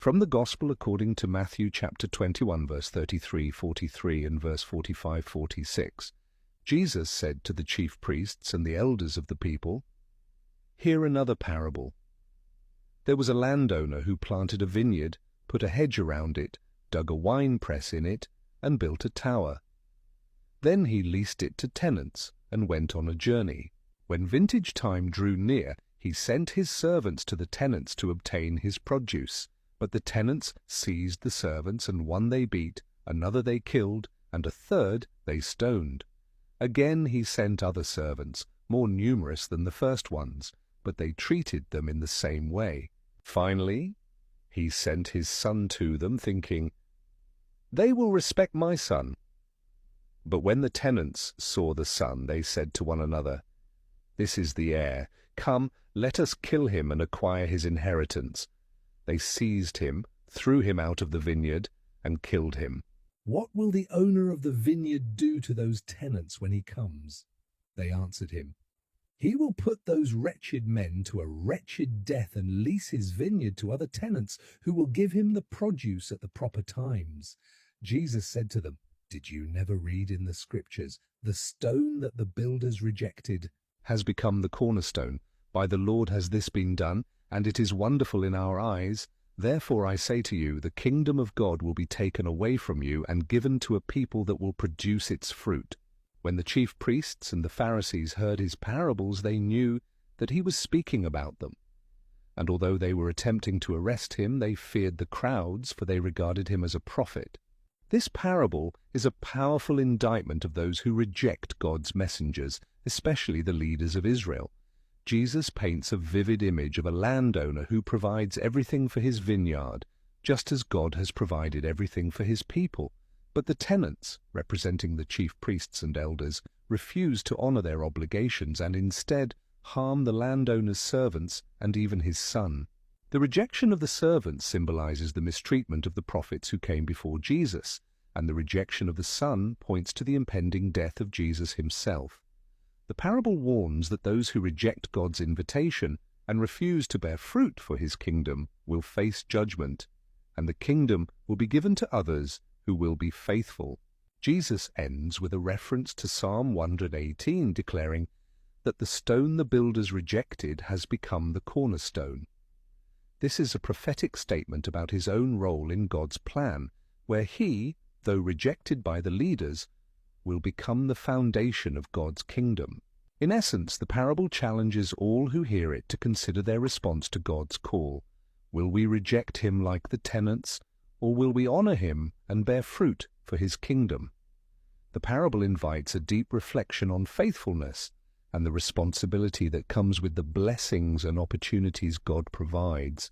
From the Gospel according to Matthew chapter 21, verse 33, 43, and verse 45, 46, Jesus said to the chief priests and the elders of the people, "Hear another parable. There was a landowner who planted a vineyard, put a hedge around it, dug a winepress in it, and built a tower. Then he leased it to tenants and went on a journey. When vintage time drew near, he sent his servants to the tenants to obtain his produce. But the tenants seized the servants, and one they beat, another they killed, and a third they stoned. Again he sent other servants, more numerous than the first ones, but they treated them in the same way. Finally, he sent his son to them, thinking, 'They will respect my son.' But when the tenants saw the son, they said to one another, 'This is the heir. Come, let us kill him and acquire his inheritance.' They seized him, threw him out of the vineyard, and killed him." "What will the owner of the vineyard do to those tenants when he comes?" They answered him, "He will put those wretched men to a wretched death and lease his vineyard to other tenants who will give him the produce at the proper times." Jesus said to them, "Did you never read in the scriptures, 'The stone that the builders rejected Has become the cornerstone. By the Lord has this been done, and it is wonderful in our eyes. Therefore I say to you, the kingdom of God will be taken away from you and given to a people that will produce its fruit." When the chief priests and the Pharisees heard his parables, they knew that he was speaking about them. And although they were attempting to arrest him, they feared the crowds, for they regarded him as a prophet. This parable is a powerful indictment of those who reject God's messengers, especially the leaders of Israel. Jesus paints a vivid image of a landowner who provides everything for his vineyard, just as God has provided everything for his people. But the tenants, representing the chief priests and elders, refuse to honor their obligations and instead harm the landowner's servants and even his son. The rejection of the servants symbolizes the mistreatment of the prophets who came before Jesus, and the rejection of the son points to the impending death of Jesus himself. The parable warns that those who reject God's invitation and refuse to bear fruit for his kingdom will face judgment, and the kingdom will be given to others who will be faithful. Jesus ends with a reference to Psalm 118, declaring that the stone the builders rejected has become the cornerstone. This is a prophetic statement about his own role in God's plan, where he, though rejected by the leaders, will become the foundation of God's kingdom. In essence, the parable challenges all who hear it to consider their response to God's call. Will we reject him like the tenants, or will we honor him and bear fruit for his kingdom? The parable invites a deep reflection on faithfulness and the responsibility that comes with the blessings and opportunities God provides.